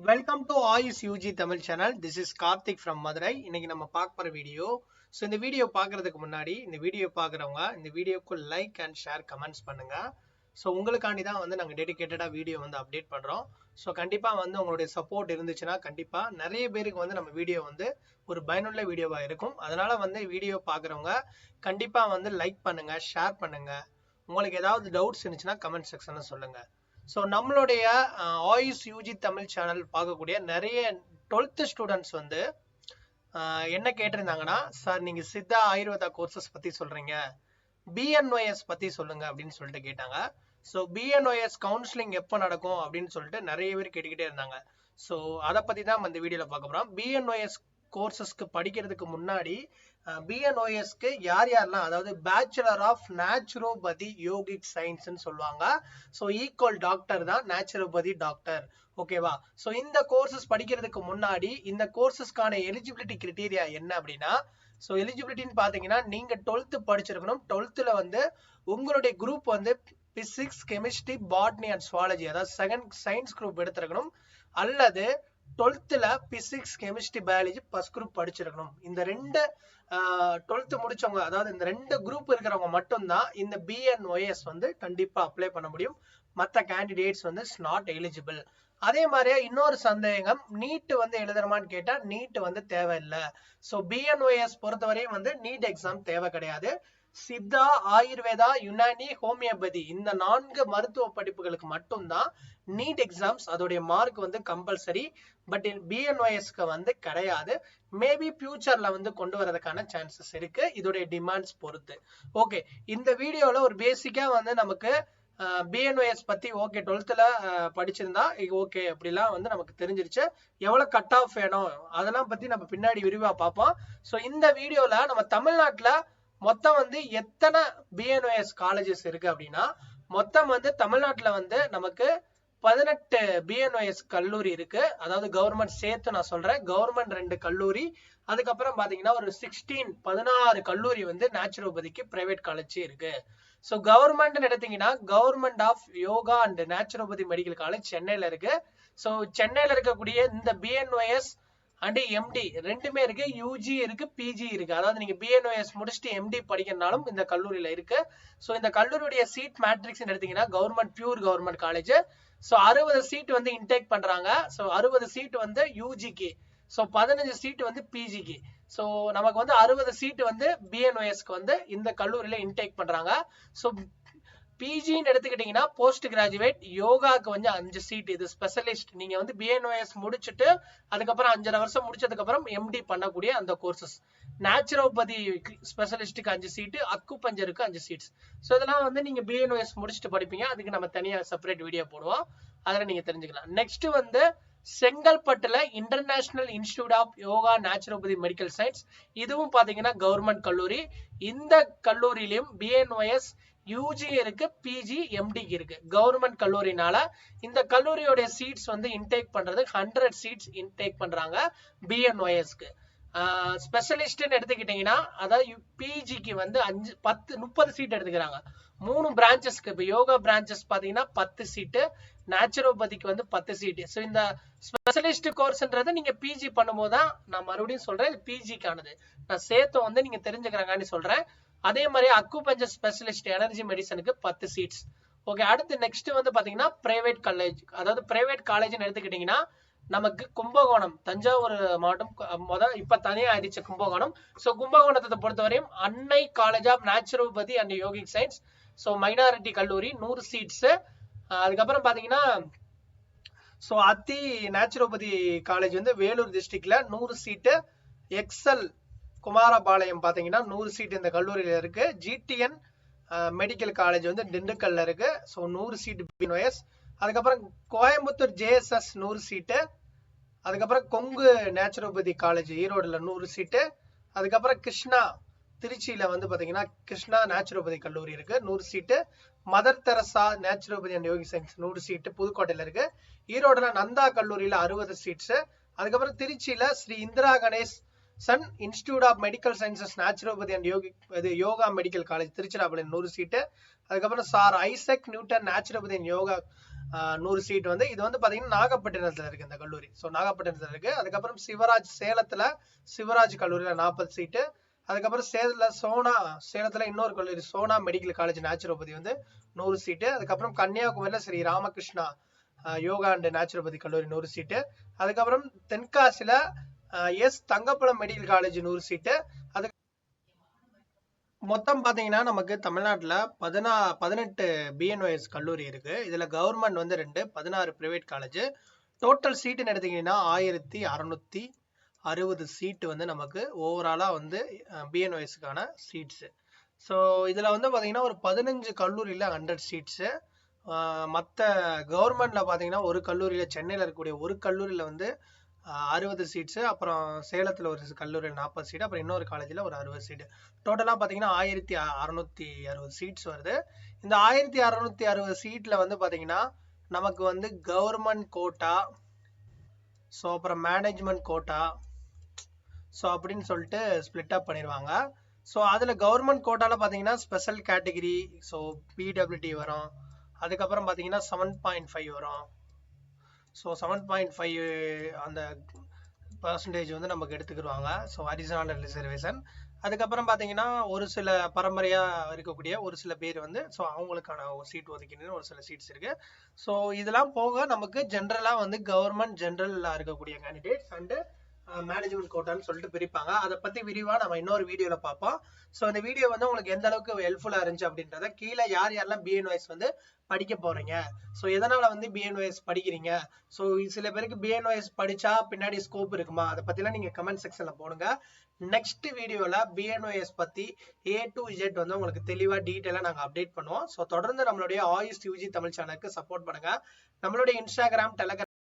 Welcome to AYUSH UG Tamil channel. This is Karthik from Madurai. இன்னைக்கு நம்ம பார்க்க போகிற வீடியோ. ஸோ இந்த வீடியோ பார்க்கறதுக்கு முன்னாடி இந்த வீடியோ பார்க்குறவங்க இந்த வீடியோக்கு லைக் அண்ட் ஷேர் கமெண்ட்ஸ் பண்ணுங்க. ஸோ உங்களுக்காண்டி தான் நாங்கள் டெடிகேட்டடாக வீடியோ அப்டேட் பண்ணுறோம். ஸோ கண்டிப்பாக உங்களுடைய சப்போர்ட் இருந்துச்சுன்னா கண்டிப்பாக நிறைய பேருக்கு நம்ம வீடியோ ஒரு பயனுள்ள வீடியோவாக இருக்கும். அதனால வீடியோ பார்க்குறவங்க கண்டிப்பாக லைக் பண்ணுங்க, ஷேர் பண்ணுங்க. உங்களுக்கு ஏதாவது டவுட்ஸ் இருந்துச்சுன்னா கமெண்ட் செக்ஷனில் சொல்லுங்க. ஸோ நம்மளுடைய ஆயுஷ் யூஜி தமிழ் சேனல் பார்க்கக்கூடிய நிறைய 12th ஸ்டூடெண்ட்ஸ் என்ன கேட்டிருந்தாங்கன்னா, சார் நீங்கள் சித்தா ஆயுர்வேதா கோர்சஸ் பற்றி சொல்கிறீங்க, பிஎன்ஒஎஸ் பற்றி சொல்லுங்க அப்படின்னு சொல்லிட்டு கேட்டாங்க. ஸோ பிஎன்ஒஎஸ் கவுன்சிலிங் எப்போ நடக்கும் அப்படின்னு சொல்லிட்டு நிறைய பேர் கேட்டுக்கிட்டே இருந்தாங்க. ஸோ அதை பற்றி தான் இந்த வீடியோவில் பார்க்க போகிறோம். பிஎன்ஒஎஸ் கோர்சஸ்க்கு படிக்கிறதுக்கு முன்னாடி பிஎன்ஒஎஸ்க்கு யார் யாரெல்லாம், அதாவது பேச்சுலர் ஆஃப் நேச்சுரோபதி யோகிக் சயின்ஸ்ன்னு சொல்லுவாங்க. ஸோ ஈக்குவல் டாக்டர் தான் நேச்சுரோபதி டாக்டர், ஓகேவா? ஸோ இந்த கோர்சஸ் படிக்கிறதுக்கு முன்னாடி இந்த கோர்சஸ்க்கான எலிஜிபிலிட்டி கிரைட்டீரியா என்ன அப்படின்னா, ஸோ எலிஜிபிலிட்டின்னு பார்த்தீங்கன்னா நீங்கள் 12th படிச்சிருக்கணும். 12th உங்களுடைய group physics, chemistry, botany and zoology, அதாவது செகண்ட் சயின்ஸ் குரூப் எடுத்திருக்கணும். அல்லது 12th physics, chemistry, biology first group படிச்சிருக்கணும். இந்த ரெண்டு 12th முடிச்சவங்க, அதாவது இந்த ரெண்டு குரூப் இருக்கிறவங்க மட்டும்தான் இந்த பிஎன்ஒஎஸ் கண்டிப்பா அப்ளை பண்ண முடியும். மற்ற கேண்டிடேட்ஸ் நாட் எலிஜிபிள். அதே மாதிரியே இன்னொரு சந்தேகம், நீட் எழுதுறமான்னு கேட்டா நீட் தேவையில்லை. ஸோ பிஎன்ஒஎஸ் பொறுத்தவரையும் நீட் எக்ஸாம் தேவை கிடையாது. சித்தா, ஆயுர்வேதா, யுனானி, ஹோமியோபதி இந்த 4 மருத்துவ படிப்புகளுக்கு மட்டும்தான் நீட் எக்ஸாம்ஸ், அதோடைய மார்க் கம்பல்சரி. பட் பிஎன்ஒஎஸ்க்கு கிடையாது. மேபி ஃபியூச்சர்ல கொண்டு வரதுக்கான சான்சஸ் இருக்கு, இதோடைய டிமாண்ட்ஸ் பொறுத்து. ஓகே, இந்த வீடியோல ஒரு பேசிக்கா நமக்கு பிஎன்ஒஎஸ் பத்தி ஓகே 12th படிச்சிருந்தா ஓகே அப்படிலாம் நமக்கு தெரிஞ்சிருச்சு. எவ்வளவு கட் ஆஃப் வேணும் அதெல்லாம் பத்தி நம்ம பின்னாடி விரிவா பார்ப்போம். ஸோ இந்த வீடியோல நம்ம தமிழ்நாட்டுல மொத்தம் எத்தனை பிஎன்ஒஎஸ் காலேஜஸ் இருக்கு அப்படின்னா, மொத்தம் தமிழ்நாட்டுல நமக்கு 18 பிஎன்ஒஎஸ் கல்லூரி இருக்கு. அதாவது கவர்மெண்ட் சேர்த்து நான் சொல்றேன், கவர்மெண்ட் 2 கல்லூரி, அதுக்கப்புறம் பாத்தீங்கன்னா ஒரு 16 கல்லூரி நேச்சுரோபதிக்கு பிரைவேட் காலேஜ் இருக்கு. ஸோ கவர்மெண்ட் எடுத்தீங்கன்னா government of yoga and naturopathy medical college சென்னையில இருக்கு. ஸோ சென்னையில இருக்கக்கூடிய இந்த பிஎன்ஒஎஸ் அண்ட் எம்டி ரெண்டுமே இருக்கு. யூஜி இருக்கு, பிஜி இருக்கு. அதாவது நீங்க பிஎன்ஒஎஸ் முடிச்சுட்டு எம்டி படிக்கிறனாலும் இந்த கல்லூரியில இருக்கு. ஸோ இந்த கல்லூரியுடைய சீட் மேட்ரிக்ஸ் எடுத்தீங்கன்னா government pure government college. So 60 seat intake பண்றாங்க. ஸோ 60 சீட் யூஜிக்கு, ஸோ 15 சீட் பிஜிக்கு. ஸோ நமக்கு 60 சீட் பிஎன்ஒஎஸ்க்கு இந்த கல்லூரியில இன்டேக் பண்றாங்க. ஸோ பிஜின்னு எடுத்துக்கிட்டீங்கன்னா போஸ்ட் கிராஜுவேட் யோகாக்கு 5 சீட். இது ஸ்பெஷலிஸ்ட். நீங்க பிஎன்ஒஎஸ் முடிச்சுட்டு அதுக்கப்புறம் 5.5 வருஷம் முடிச்சதுக்கு அப்புறம் எம்டி பண்ணக்கூடிய அந்த கோர்சஸ். நேச்சுரோபதி ஸ்பெஷலிஸ்டுக்கு 5 சீட்டு, அக்குபஞ்சருக்கு 5 சீட்ஸ். ஸோ இதெல்லாம் நீங்க பிஎன்ஒஎஸ் முடிச்சுட்டு படிப்பீங்க. அதுக்கு நம்ம தனியா செப்பரேட் வீடியோ போடுவோம், அதில் நீங்க தெரிஞ்சுக்கலாம். நெக்ஸ்ட் செங்கல்பட்டுல international institute of yoga naturopathy medical science, இதுவும் பாத்தீங்கன்னா கவர்மெண்ட் கல்லூரி. இந்த கல்லூரியிலும் பிஎன்ஒஎஸ் யூஜி இருக்கு, பிஜி, எம்டிக்கு இருக்கு. கவர்மெண்ட் கல்லூரினால இந்த கல்லூரியோட சீட்ஸ் இன்டேக் பண்றது 100 சீட்ஸ் இன்டேக் பண்றாங்க பிஎன்ஒஎஸ்க்கு. ஸ்பெஷலிஸ்ட்னு எடுத்துக்கிட்டீங்கன்னா, அதாவது பிஜிக்கு 30 சீட் எடுத்துக்கிறாங்க. 3 பிரான்ச்சஸ்க்கு. இப்போ யோகா பிரான்ச்சஸ் பாத்தீங்கன்னா 10 சீட்டு, நேச்சுரோபதிக்கு 10 சீட்டு. ஸோ இந்த ஸ்பெஷலிஸ்ட் கோர்ஸ்ன்றது நீங்க பிஜி பண்ணும்போது தான், நான் மறுபடியும் சொல்றேன், பிஜிக்கானது நான் சேர்த்து நீங்க தெரிஞ்சுக்கிறாங்கன்னு சொல்றேன். அதே மாதிரி அக்குபஞ்சர் ஸ்பெஷலிஸ்ட் எனர்ஜி மெடிசனுக்கு 10 சீட்ஸ். ஓகே, அடுத்து நெக்ஸ்ட் பாத்தீங்கன்னா பிரைவேட் காலேஜ். அதாவது பிரைவேட் காலேஜ்னு எடுத்துக்கிட்டீங்கன்னா நமக்கு கும்பகோணம், தஞ்சாவூர் மாவட்டம் இப்ப தனியா ஆயிடுச்சு கும்பகோணம். ஸோ கும்பகோணத்தை பொறுத்தவரையும் Annai college of naturopathy and yogic science, so minority கல்லூரி, 100 சீட்ஸ். அதுக்கப்புறம் பாத்தீங்கன்னா ஸோ அத்தி நேச்சுரோபதி காலேஜ் வேலூர் டிஸ்ட்ரிக்ட்ல 100 சீட்டு. எக்ஸல் குமாரபாளையம் பாத்தீங்கன்னா 100 சீட் இந்த கல்லூரியில இருக்கு. ஜிடிஎன் மெடிக்கல் காலேஜ் திண்டுக்கல்ல இருக்கு. So 100 seat BNOS. அதுக்கப்புறம் கோயம்புத்தூர் ஜேஎஸ்எஸ் 100 சீட்டு. அதுக்கப்புறம் கொங்கு நேச்சுரோபதி காலேஜ் ஈரோடுல 100 சீட்டு. அதுக்கப்புறம் கிருஷ்ணா திருச்சியில பாத்தீங்கன்னா கிருஷ்ணா நேச்சுரோபதி கல்லூரி இருக்கு, 100 seat. Mother Teresa naturopathy and yogi science 100 seat புதுக்கோட்டையில இருக்கு. ஈரோடுல நந்தா கல்லூரியில 60 சீட்ஸ். அதுக்கப்புறம் திருச்சியில Sri Indira Ganesan institute of medical sciences naturopathy and yoga medical college Tiruchirappalli 100 seat. அதுக்கப்புறம் sir Isaac Newton naturopathy and yoga 100 seat வந்து இது வந்து பாத்தீங்கன்னா நாகப்பட்டினத்துல இருக்கு இந்த கல்லூரி. ஸோ நாகப்பட்டினத்துல இருக்கு. அதுக்கப்புறம் சிவராஜ் சேலத்துல சிவராஜ் கல்லூரியில 40 சீட்டு. அதுக்கப்புறம் சேலத்துல இன்னொரு கல்லூரி சோனா மெடிக்கல் காலேஜ் நேச்சுரோபதி வந்து 100 சீட்டு. அதுக்கப்புறம் கன்னியாகுமரியில ஸ்ரீ ராமகிருஷ்ணா யோகா அண்ட் நேச்சுரோபதி கல்லூரி 100 சீட்டு. அதுக்கப்புறம் தென்காசில எஸ் தங்கப்பழம் மெடிக்கல் காலேஜ் 100 சீட்டு. அது மொத்தம் பாத்தீங்கன்னா நமக்கு தமிழ்நாட்டுல 18 பிஎன்ஒஎஸ் கல்லூரி இருக்கு. இதுல கவர்மெண்ட் வந்து 2, 16 பிரைவேட் காலேஜ். டோட்டல் சீட்டுன்னு எடுத்தீங்கன்னா 1660 சீட்டு வந்து நமக்கு ஓவராலா வந்து பிஎன்ஒஎஸ்க்கான சீட்ஸ். ஸோ இதுல வந்து பாத்தீங்கன்னா ஒரு 15 கல்லூரியில 100 சீட்ஸ். மற்ற கவர்மெண்ட்ல பாத்தீங்கன்னா ஒரு கல்லூரியில சென்னையில இருக்கக்கூடிய ஒரு கல்லூரியில வந்து 60 சீட்ஸ். அப்புறம் சேலத்துல ஒரு கல்லூரியில் 40 சீட். அப்புறம் இன்னொரு காலேஜ்ல ஒரு 60 சீட். டோட்டலா பாத்தீங்கன்னா 1660 சீட்ஸ் வருது. இந்த 1660 சீட்ல வந்து பாத்தீங்கன்னா நமக்கு வந்து கவர்மெண்ட் கோட்டா, ஸோ அப்புறம் மேனேஜ்மெண்ட் கோட்டா, ஸோ அப்படின்னு சொல்லிட்டு ஸ்பிளிட் அப் பண்ணிடுவாங்க. ஸோ அதில் கவர்மெண்ட் கோட்டாவில் பார்த்தீங்கன்னா ஸ்பெஷல் கேட்டகிரி, ஸோ பிடபிள்யூடி வரும். அதுக்கப்புறம் பார்த்தீங்கன்னா 7.5 வரும். ஸோ 7.5 அந்த பர்சன்டேஜ் வந்து நமக்கு எடுத்துக்கிடுவாங்க. So additional reservation. அதுக்கப்புறம் பார்த்தீங்கன்னா ஒரு சில பரம்பரையாக இருக்கக்கூடிய ஒரு சில பேர் வந்து ஸோ அவங்களுக்கான சீட் ஒதுக்கீடுன்னு ஒரு சில சீட்ஸ் இருக்கு. ஸோ இதெல்லாம் போக நமக்கு ஜென்ரலாக வந்து கவர்மெண்ட் ஜென்ரலாக இருக்கக்கூடிய கேண்டிடேட்ஸ் அண்டு மேனேஜ்மெண்ட் கோட்டான்னு சொல்லிட்டு பிரிப்பாங்க. அதை பத்தி விரிவா நம்ம இன்னொரு வீடியோல பார்ப்போம். ஸோ இந்த வீடியோ வந்து உங்களுக்கு எந்த அளவுக்கு ஹெல்ப்ஃபுல்லா இருந்துச்சு அப்படின்றத கீழே யாரெல்லாம் பிஎன்ஒஎஸ் வந்து படிக்க போறீங்க, ஸோ எதனால வந்து பிஎன்ஒஎஸ் படிக்கிறீங்க, ஸோ சில பேருக்கு பிஎன்ஒஎஸ் படிச்சா பின்னாடி ஸ்கோப் இருக்குமா, அதை பத்திலாம் நீங்க கமெண்ட் செக்ஷன்ல போடுங்க. நெக்ஸ்ட் வீடியோல பிஎன்ஒஎஸ் பத்தி A to Z வந்து உங்களுக்கு தெளிவா டீட்டெயிலா நாங்க அப்டேட் பண்ணுவோம். ஸோ தொடர்ந்து நம்மளுடைய ஆயுஷ் யூஜி தமிழ் சேனலுக்கு சப்போர்ட் பண்ணுங்க. நம்மளுடைய இன்ஸ்டாகிராம், டெலிகிராம்